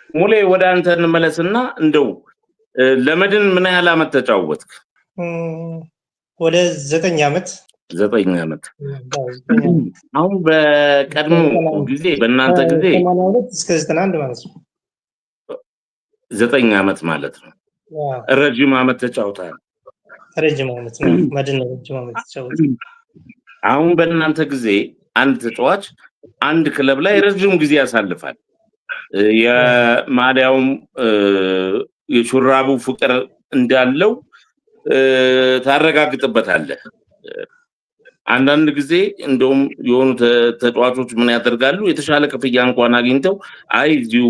ሙሌ ወደ አንተ እንመለስና እንደው ለመድን ምን ያህል አመት ተጫወትክ? ወደ 9 አመት 9 አመት። አሁን በቀድሞ ጊዜ በእናንተ ጊዜ 82 እስከ 91 ማለት ነው። 9 አመት ማለት ነው። ረጅም አመት ተጫውተሃል። ረጅም አመት ነው። መድን ረጅም አመት ተጫውተሃል። አሁን በእናንተ ጊዜ አንድ ተጫዋች አንድ ክለብ ላይ ረጅም ጊዜ ያሳልፋል። የማሊያውም የሹራቡ ፍቅር እንዳለው ታረጋግጥበታለህ። አንዳንድ ጊዜ እንደውም የሆኑ ተጫዋቾች ምን ያደርጋሉ? የተሻለ ክፍያ እንኳን አግኝተው አይ እዚሁ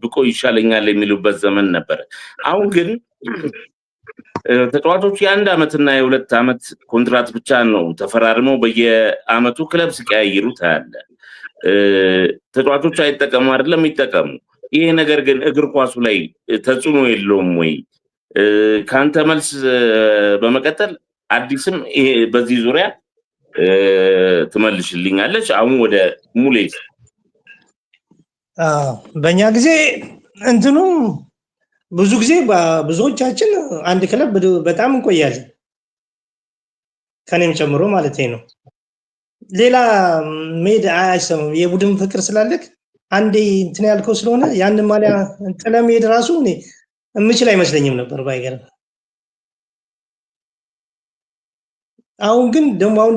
ብቆይ ይሻለኛል የሚሉበት ዘመን ነበር። አሁን ግን ተጫዋቾች የ1 አመትና የ2 አመት ኮንትራት ብቻ ነው ተፈራርመው በየአመቱ ክለብ ሲቀያይሩ ታያለ። ተጫዋቾች አይጠቀሙ አይደለም ይጠቀሙ። ይሄ ነገር ግን እግር ኳሱ ላይ ተጽዕኖ የለውም ወይ? ካንተ መልስ በመቀጠል አዲስም ይሄ በዚህ ዙሪያ ትመልሽልኛለች። አሁን ወደ ሙሌስ። በእኛ ጊዜ እንትኑ ብዙ ጊዜ ብዙዎቻችን አንድ ክለብ በጣም እንቆያለን፣ ከኔም ጨምሮ ማለት ነው። ሌላ ሜድ አይሰማም። የቡድን ፍቅር ስላለክ አንዴ እንትን ያልከው ስለሆነ ያንን ማሊያ ጥለ መሄድ ራሱ እኔ የምችል አይመስለኝም ነበር ባይገርም። አሁን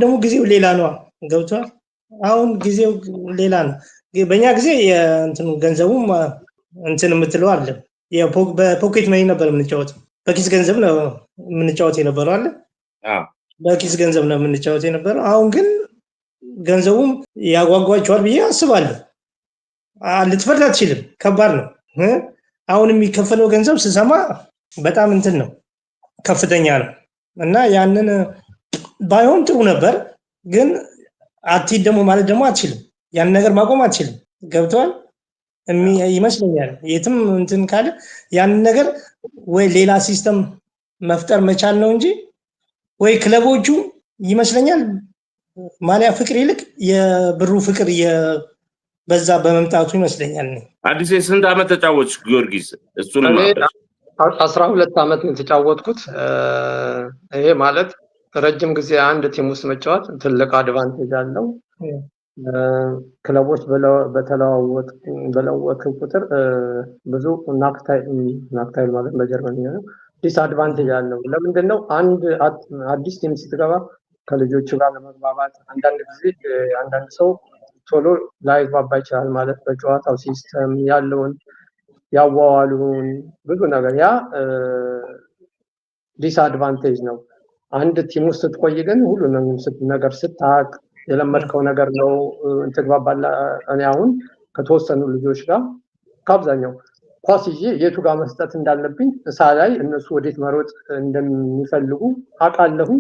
ደግሞ ጊዜው ሌላ ነው። ገብቷል። አሁን ጊዜው ሌላ ነው። በእኛ ጊዜ እንትኑ ገንዘቡም እንትን የምትለው አለ። በፖኬት መኒ ነበር የምንጫወተው። በኪስ ገንዘብ ነው የምንጫወት የነበረው አለ። በኪስ ገንዘብ ነው የምንጫወት የነበረው። አሁን ግን ገንዘቡም ያጓጓቸዋል ብዬ አስባለሁ። ልትፈርድ አትችልም። ከባድ ነው። አሁን የሚከፈለው ገንዘብ ስሰማ በጣም እንትን ነው፣ ከፍተኛ ነው እና ያንን ባይሆን ጥሩ ነበር። ግን አትሂድ ደግሞ ማለት ደግሞ አትችልም። ያን ነገር ማቆም አትችልም። ገብቷል ይመስለኛል። የትም እንትን ካለ ያን ነገር ወይ ሌላ ሲስተም መፍጠር መቻል ነው እንጂ ወይ ክለቦቹ ይመስለኛል ማሊያ ፍቅር ይልቅ የብሩ ፍቅር በዛ በመምጣቱ ይመስለኛል። አዲስ ስንት አመት ተጫወትሽ ጊዮርጊስ? እሱን 12 አመት ነው የተጫወትኩት። ይሄ ማለት ረጅም ጊዜ አንድ ቲም ውስጥ መጫወት ትልቅ አድቫንቴጅ አለው። ክለቦች በለወጡ ቁጥር ብዙ ናክታይል ማለት በጀርመንኛ ነው ዲስአድቫንቴጅ አለው። ለምንድነው? አንድ አዲስ ቲም ስትገባ ከልጆቹ ጋር ለመግባባት አንዳንድ ጊዜ አንዳንድ ሰው ቶሎ ላይግባባ ይችላል። ማለት በጨዋታው ሲስተም ያለውን ያዋዋሉን ብዙ ነገር ያ ዲስአድቫንቴጅ ነው። አንድ ቲም ውስጥ ስትቆይ ግን ሁሉ ነገር ስታቅ የለመድከው ነገር ነው ትግባባለህ። እኔ አሁን ከተወሰኑ ልጆች ጋር ከአብዛኛው ኳስ ይዤ የቱ ጋር መስጠት እንዳለብኝ ላይ እነሱ ወዴት መሮጥ እንደሚፈልጉ አውቃለሁ።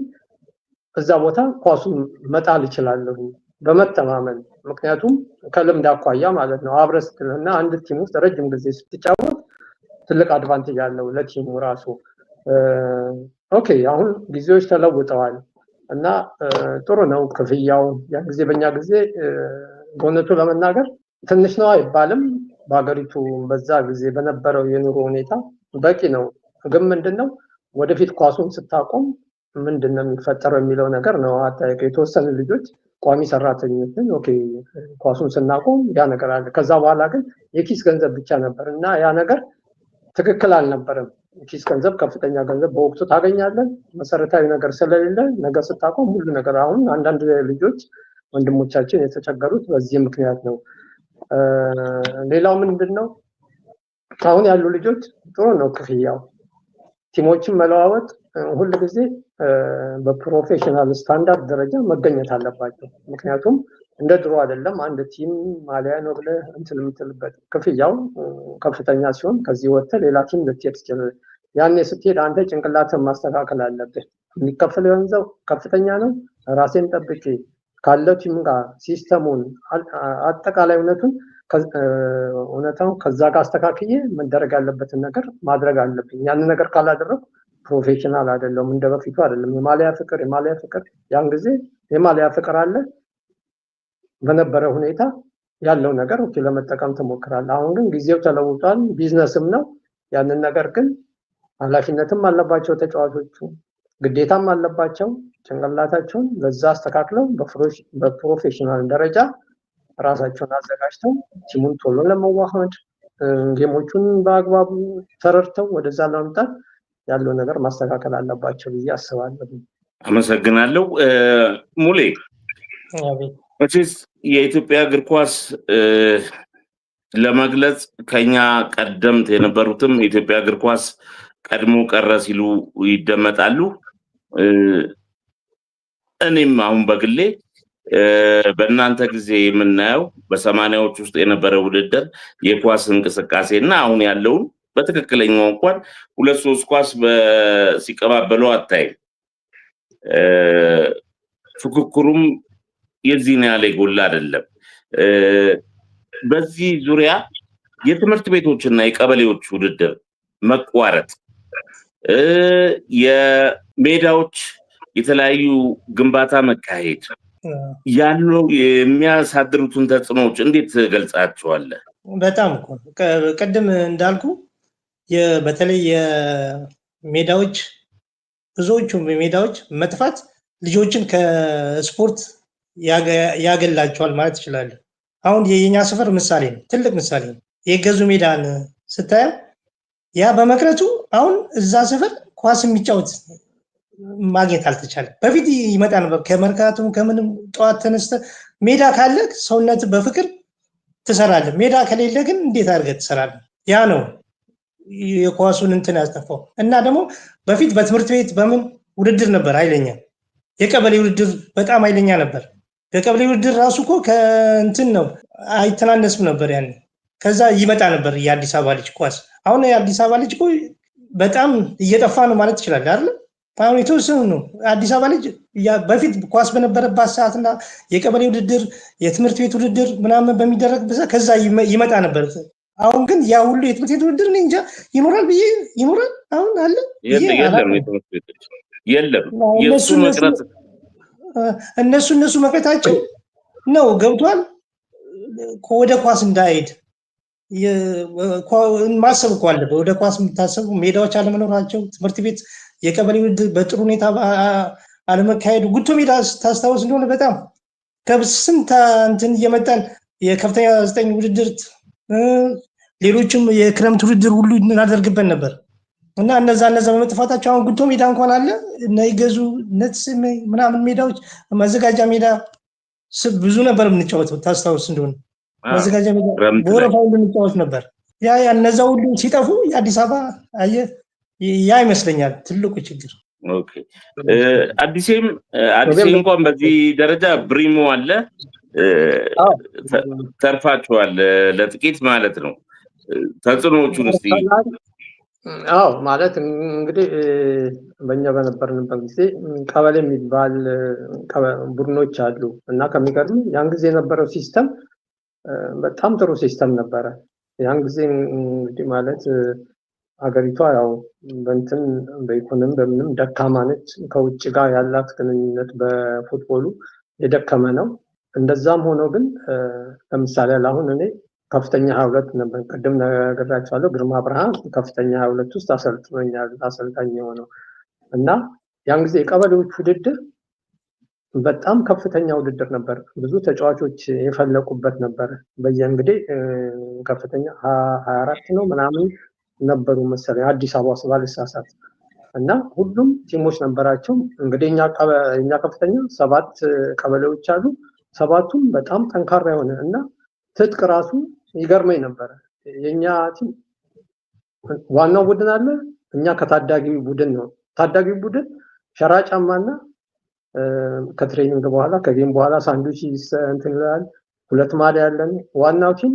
እዛ ቦታ ኳሱን መጣል ይችላለሁ በመተማመን። ምክንያቱም ከልምድ አኳያ ማለት ነው። አብረህ ስትልና አንድ ቲም ውስጥ ረጅም ጊዜ ስትጫወት ትልቅ አድቫንቴጅ አለው ለቲሙ ራሱ። ኦኬ አሁን ጊዜዎች ተለውጠዋል እና ጥሩ ነው ክፍያው። ያ ጊዜ በእኛ ጊዜ በእውነቱ ለመናገር ትንሽ ነው አይባልም። በሀገሪቱ በዛ ጊዜ በነበረው የኑሮ ሁኔታ በቂ ነው። ግን ምንድነው ወደፊት ኳሱን ስታቆም ምንድነው የሚፈጠረው የሚለው ነገር ነው አጠያቂ። የተወሰኑ ልጆች ቋሚ ሰራተኞችን ኦኬ ኳሱን ስናቆም ያ ነገር አለ። ከዛ በኋላ ግን የኪስ ገንዘብ ብቻ ነበር እና ያ ነገር ትክክል አልነበረም። ኪስ ገንዘብ ከፍተኛ ገንዘብ በወቅቱ ታገኛለህ። መሰረታዊ ነገር ስለሌለ ነገር ስታቆም ሁሉ ነገር አሁን አንዳንድ ልጆች ወንድሞቻችን የተቸገሩት በዚህ ምክንያት ነው። ሌላው ምንድነው አሁን ያሉ ልጆች ጥሩ ነው ክፍያው። ቲሞችን መለዋወጥ ሁሉ ጊዜ በፕሮፌሽናል ስታንዳርድ ደረጃ መገኘት አለባቸው። ምክንያቱም እንደ ድሮ አይደለም። አንድ ቲም ማሊያ ነው ብለህ እንትን የምትልበት ክፍያው ከፍተኛ ሲሆን ከዚህ ወጥተህ ሌላ ቲም ልትሄድ ትችላለህ። ያኔ ስትሄድ አንተ ጭንቅላትን ማስተካከል አለብህ። የሚከፈለው ገንዘብ ከፍተኛ ነው። ራሴን ጠብቄ ካለው ቲም ጋር ሲስተሙን አጠቃላይ እውነታውን ከዛ ጋር አስተካክዬ መደረግ ያለበትን ነገር ማድረግ አለብኝ። ያንን ነገር ካላደረኩ ፕሮፌሽናል አይደለም፣ እንደበፊቱ አይደለም። የማሊያ ፍቅር ያን ጊዜ የማሊያ ፍቅር አለ በነበረ ሁኔታ ያለው ነገር ኦኬ ለመጠቀም ትሞክራለህ። አሁን ግን ጊዜው ተለውጧል፣ ቢዝነስም ነው። ያንን ነገር ግን ኃላፊነትም አለባቸው ተጫዋቾቹ፣ ግዴታም አለባቸው። ጭንቅላታቸውን በዛ አስተካክለው በፕሮፌሽናል ደረጃ ራሳቸውን አዘጋጅተው ቲሙን ቶሎ ለመዋሃድ ጌሞቹን በአግባቡ ተረድተው ወደዛ ለመምጣት ያለው ነገር ማስተካከል አለባቸው ብዬ አስባለሁ። አመሰግናለሁ። ሙሌ መቼስ የኢትዮጵያ እግር ኳስ ለመግለጽ ከኛ ቀደምት የነበሩትም የኢትዮጵያ እግር ኳስ ቀድሞ ቀረ ሲሉ ይደመጣሉ። እኔም አሁን በግሌ በእናንተ ጊዜ የምናየው በ80ዎች ውስጥ የነበረው ውድድር የኳስ እንቅስቃሴ እና አሁን ያለውን በትክክለኛው እንኳን 2-3 ኳስ ሲቀባበሉ አታይም። ፉክክሩም የዚህን ያህል የጎላ አይደለም። በዚህ ዙሪያ የትምህርት ቤቶችና የቀበሌዎች ውድድር መቋረጥ፣ የሜዳዎች የተለያዩ ግንባታ መካሄድ ያለው የሚያሳድሩትን ተጽዕኖዎች እንዴት ገልጻቸዋለህ? በጣም ቅድም እንዳልኩ በተለይ የሜዳዎች ብዙዎቹ ሜዳዎች መጥፋት ልጆችን ከስፖርት ያገላቸዋል ማለት ይችላል። አሁን የኛ ሰፈር ምሳሌ ነው፣ ትልቅ ምሳሌ ነው። የገዙ ሜዳን ስታየው ያ በመቅረቱ አሁን እዛ ሰፈር ኳስ የሚጫወት ማግኘት አልተቻለም። በፊት ይመጣ ነበር ከመርካቶም ከምንም ጠዋት ተነስተ ሜዳ ካለ ሰውነት በፍቅር ትሰራለህ። ሜዳ ከሌለ ግን እንዴት አድርገህ ትሰራለህ? ያ ነው የኳሱን እንትን ያስጠፋው። እና ደግሞ በፊት በትምህርት ቤት በምን ውድድር ነበር ኃይለኛ፣ የቀበሌ ውድድር በጣም ኃይለኛ ነበር። የቀበሌ ውድድር ራሱ እኮ ከእንትን ነው አይተናነስም ነበር ያኔ። ከዛ ይመጣ ነበር የአዲስ አበባ ልጅ ኳስ። አሁን የአዲስ አበባ ልጅ እኮ በጣም እየጠፋ ነው ማለት ይችላል አይደል? አሁን የተወሰኑ ነው አዲስ አበባ ልጅ በፊት ኳስ በነበረባት ሰዓትና የቀበሌ ውድድር የትምህርት ቤት ውድድር ምናምን በሚደረግበት ከዛ ይመጣ ነበር። አሁን ግን ያ ሁሉ የትምህርት ቤት ውድድር እኔ እንጃ ይኖራል ብዬ ይኖራል አሁን አለ የለም። የትምህርት ቤቶች የለም። የሱ መቅረት እነሱ መቅረታቸው ነው ገብቷል። ወደ ኳስ እንዳይሄድ ማሰብ እኮ አለበት። ወደ ኳስ የምታሰቡ ሜዳዎች አለመኖራቸው፣ ትምህርት ቤት የቀበሌ ውድድር በጥሩ ሁኔታ አለመካሄዱ። ጉቶ ሜዳ ታስታውስ እንደሆነ በጣም ከስንት እንትን እየመጣን የከፍተኛ 9 ውድድር ሌሎችም የክረምት ውድድር ሁሉ እናደርግበት ነበር እና እነዛ በመጥፋታቸው አሁን ጉቶ ሜዳ እንኳን አለ እና ይገዙ ነትስ ምናምን ሜዳዎች መዘጋጃ ሜዳ ብዙ ነበር የምንጫወተው ታስታውስ እንደሆነ መዘጋጃ ሜዳ በወረፋው እንጫወት ነበር። ያ እነዛ ሁሉ ሲጠፉ የአዲስ አበባ ያ ይመስለኛል ትልቁ ችግር። ኦኬ አዲስ እንኳን በዚህ ደረጃ ብሪሞ አለ ተርፋቸዋል ለጥቂት ማለት ነው። ተጽዕኖዎቹን እስቲ አዎ ማለት እንግዲህ በእኛ በነበርንበት ጊዜ ቀበሌ የሚባል ቡድኖች አሉ እና ከሚገርም ያን ጊዜ የነበረው ሲስተም በጣም ጥሩ ሲስተም ነበረ። ያን ጊዜ እንግዲህ ማለት ሀገሪቷ ያው በእንትን በኢኮኖሚ በምንም ደካማ ነች። ከውጭ ጋር ያላት ግንኙነት በፉትቦሉ የደከመ ነው። እንደዛም ሆኖ ግን ለምሳሌ አሁን እኔ ከፍተኛ 22 ነበር ቅድም ነግሬያቸዋለሁ። ግርማ ብርሃን ከፍተኛ 22 ውስጥ አሰልጥኖኛል፣ አሰልጣኝ የሆነው እና ያን ጊዜ የቀበሌዎች ውድድር በጣም ከፍተኛ ውድድር ነበር። ብዙ ተጫዋቾች የፈለቁበት ነበር። በየእንግዲህ ከፍተኛ 24 ነው ምናምን ነበሩ መሰለኝ አዲስ አበባ ውስጥ ባልሳሳት እና ሁሉም ቲሞች ነበራቸው። እንግዲህ እኛ ከፍተኛ 7 ቀበሌዎች አሉ። 7ቱም በጣም ጠንካራ የሆነ እና ትጥቅ ራሱ ይገርመኝ ነበር። የኛ ቲም ዋናው ቡድን አለ፣ እኛ ከታዳጊ ቡድን ነው። ታዳጊ ቡድን ሸራ ጫማና ከትሬኒንግ በኋላ ከጌም በኋላ ሳንዱች እንትን ይላል። 2 ማሊያ ያለን። ዋናው ቲም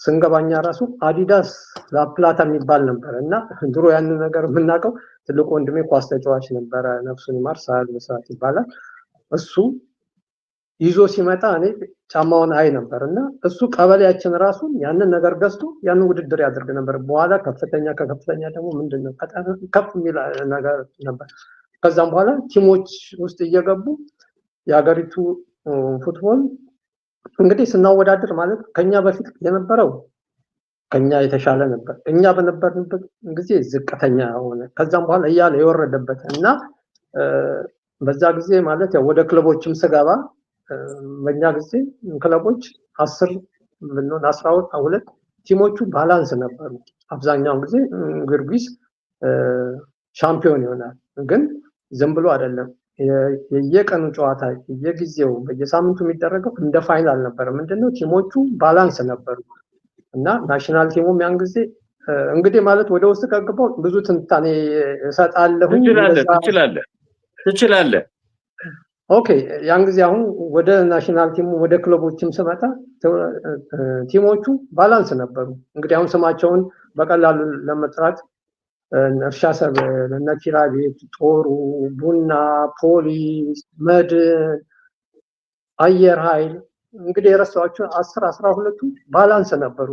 ስንገባኛ ራሱ አዲዳስ ላፕላታ የሚባል ነበር እና ድሮ ያን ነገር የምናውቀው ትልቁ ወንድሜ ኳስ ተጫዋች ነበረ፣ ነፍሱን ይማር፣ ሳል መስራት ይባላል። እሱ ይዞ ሲመጣ እኔ ጫማውን አይ ነበር እና እሱ ቀበሌያችን ራሱ ያንን ነገር ገዝቶ ያንን ውድድር ያደርግ ነበር። በኋላ ከከፍተኛ ደግሞ ምንድነው ከፍ የሚል ነገር ነበር። ከዛም በኋላ ቲሞች ውስጥ እየገቡ የሀገሪቱ ፉትቦል እንግዲህ ስናወዳደር ማለት ከኛ በፊት የነበረው ከኛ የተሻለ ነበር። እኛ በነበርንበት ጊዜ ዝቅተኛ ሆነ። ከዛም በኋላ እያለ የወረደበት እና በዛ ጊዜ ማለት ያው ወደ ክለቦችም ስገባ በእኛ ጊዜ ክለቦች 10 ብንሆን 12 ቲሞቹ ባላንስ ነበሩ። አብዛኛውን ጊዜ ጊዮርጊስ ሻምፒዮን ይሆናል፣ ግን ዝም ብሎ አይደለም። የየቀኑ ጨዋታ የጊዜው በየሳምንቱ የሚደረገው እንደ ፋይናል ነበር። ምንድነው ቲሞቹ ባላንስ ነበሩ እና ናሽናል ቲሙም ያን ጊዜ እንግዲህ ማለት ወደ ውስጥ ከገባው ብዙ ትንታኔ እሰጣለሁ። ትችላለህ። ኦኬ ያን ጊዜ አሁን ወደ ናሽናል ቲሙ ወደ ክለቦችም ስመጣ ቲሞቹ ባላንስ ነበሩ። እንግዲህ አሁን ስማቸውን በቀላሉ ለመጥራት እርሻ ሰብል፣ ነኪራ ቤት፣ ጦሩ፣ ቡና፣ ፖሊስ፣ መድን፣ አየር ኃይል እንግዲህ የረሳኋቸው 10-12ቱ ባላንስ ነበሩ።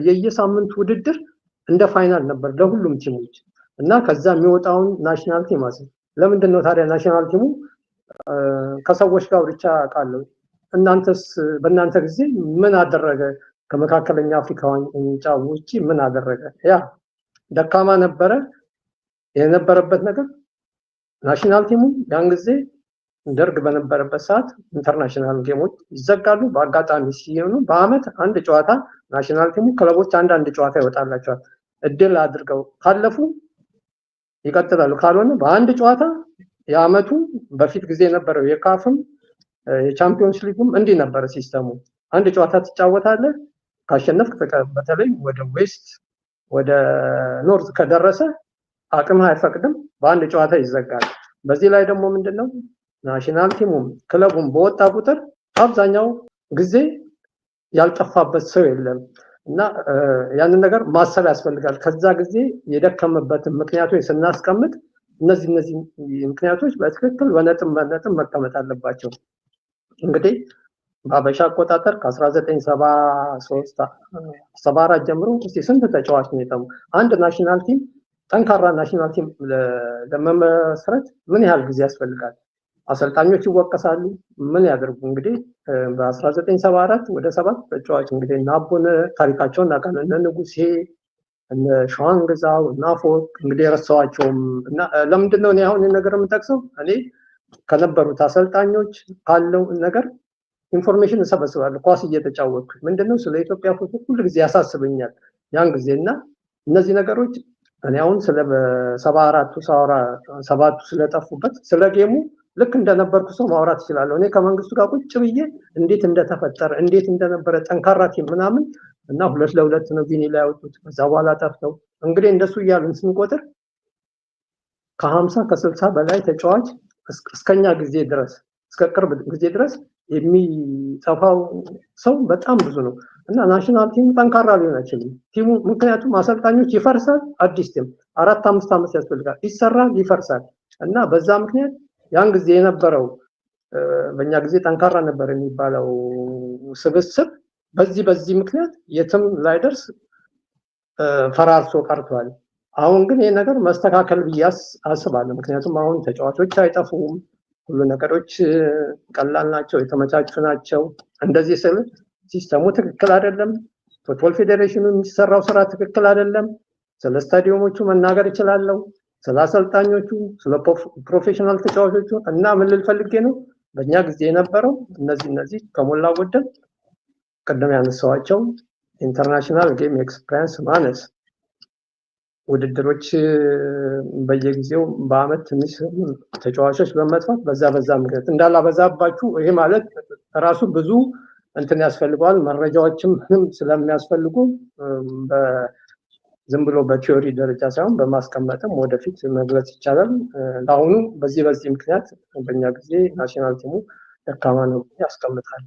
የየሳምንቱ ውድድር እንደ ፋይናል ነበር ለሁሉም ቲሞች እና ከዛ የሚወጣውን ናሽናል ቲም ለምንድን ነው ታዲያ ናሽናል ቲሙ ከሰዎች ጋር ብቻ ቃለው? እናንተስ በእናንተ ጊዜ ምን አደረገ? ከመካከለኛ አፍሪካ ዋንጫ ውጪ ምን አደረገ? ያ ደካማ ነበረ። የነበረበት ነገር ናሽናል ቲሙ ያን ጊዜ ደርግ በነበረበት ሰዓት ኢንተርናሽናል ጌሞች ይዘጋሉ። በአጋጣሚ ሲሆኑ በአመት አንድ ጨዋታ ናሽናል ቲሙ ክለቦች አንድ ጨዋታ ይወጣላቸዋል። እድል አድርገው ካለፉ ይቀጥላሉ፣ ካልሆነ በአንድ ጨዋታ የአመቱ በፊት ጊዜ የነበረው የካፍም የቻምፒዮንስ ሊጉም እንዲህ ነበረ ሲስተሙ። አንድ ጨዋታ ትጫወታለህ፣ ካሸነፍክ በተለይ ወደ ዌስት ወደ ኖርዝ ከደረሰ አቅም አይፈቅድም፣ በአንድ ጨዋታ ይዘጋል። በዚህ ላይ ደግሞ ምንድነው ናሽናል ቲሙም ክለቡም በወጣ ቁጥር አብዛኛው ጊዜ ያልጠፋበት ሰው የለም እና ያንን ነገር ማሰብ ያስፈልጋል። ከዛ ጊዜ የደከመበትን ምክንያቶች ስናስቀምጥ እነዚህ ምክንያቶች በትክክል በነጥብ መቀመጥ አለባቸው። እንግዲህ በአበሻ አቆጣጠር ከ1973 74 ጀምሮ እስቲ ስንት ተጫዋች ነው የጠሙ? አንድ ናሽናል ቲም ጠንካራ ናሽናል ቲም ለመመስረት ምን ያህል ጊዜ ያስፈልጋል? አሰልጣኞች ይወቀሳሉ። ምን ያደርጉ? እንግዲህ በ1974 ወደ 7 ተጫዋች እንግዲህ ናቦነ ታሪካቸውን እናውቃለን። እነ ንጉሴ፣ እነ ሸዋንግዛው፣ እና አፈወርቅ እንግዲህ የረሳኋቸውም እና ለምንድነው እኔ አሁን ነገር የምጠቅሰው? እኔ ከነበሩት አሰልጣኞች ካለው ነገር ኢንፎርሜሽን እሰበስባለሁ ኳስ እየተጫወትኩ። ምንድነው ስለ ኢትዮጵያ ፉትቦል ሁሉ ጊዜ ያሳስበኛል ያን ጊዜ እና እነዚህ ነገሮች እኔ አሁን ስለ 74ቱ ሳወራ 7ቱ ስለጠፉበት ስለ ጌሙ ልክ እንደነበርኩ ሰው ማውራት ይችላል። እኔ ከመንግስቱ ጋር ቁጭ ብዬ እንዴት እንደተፈጠረ እንዴት እንደነበረ ጠንካራ ቲም ምናምን እና 2-2 ነው ቢኒ ላይ ያወጡት። ከዛ በኋላ ጠፍተው እንግዲህ እንደሱ እያሉን ስንቆጥር ከ50 ከ60 በላይ ተጫዋች እስከኛ ጊዜ ድረስ እስከ ቅርብ ጊዜ ድረስ የሚጠፋው ሰው በጣም ብዙ ነው እና ናሽናል ቲም ጠንካራ ሊሆን አይችልም ቲሙ። ምክንያቱም አሰልጣኞች ይፈርሳል፣ አዲስ ቲም 4-5 ዓመት ያስፈልጋል፣ ይሰራል፣ ይፈርሳል እና በዛ ምክንያት ያን ጊዜ የነበረው በእኛ ጊዜ ጠንካራ ነበር የሚባለው ስብስብ በዚህ ምክንያት የትም ላይደርስ ፈራርሶ ቀርቷል። አሁን ግን ይሄ ነገር መስተካከል ብዬ አስባለሁ። ምክንያቱም አሁን ተጫዋቾች አይጠፉም፣ ሁሉ ነገሮች ቀላል ናቸው፣ የተመቻቹ ናቸው። እንደዚህ ስል ሲስተሙ ትክክል አይደለም፣ ፉትቦል ፌዴሬሽኑ የሚሰራው ስራ ትክክል አይደለም። ስለ ስታዲየሞቹ መናገር እችላለሁ፣ ስለ አሰልጣኞቹ፣ ስለ ፕሮፌሽናል ተጫዋቾቹ እና ምን ልል ፈልጌ ነው በእኛ ጊዜ የነበረው እነዚህ ከሞላ ጎደል ቀደም ያነሳዋቸው ኢንተርናሽናል ጌም ኤክስፒሪየንስ ማነስ፣ ውድድሮች በየጊዜው በአመት ትንሽ ተጫዋቾች በመጥፋት በዛ ምክንያት እንዳላበዛባችሁ ይሄ ማለት ራሱ ብዙ እንትን ያስፈልገዋል። መረጃዎችም ስለሚያስፈልጉ ዝም ብሎ በቲዮሪ ደረጃ ሳይሆን በማስቀመጥም ወደፊት መግለጽ ይቻላል። ለአሁኑ በዚህ ምክንያት በእኛ ጊዜ ናሽናል ቲሙ ደካማ ነው ያስቀምጣል።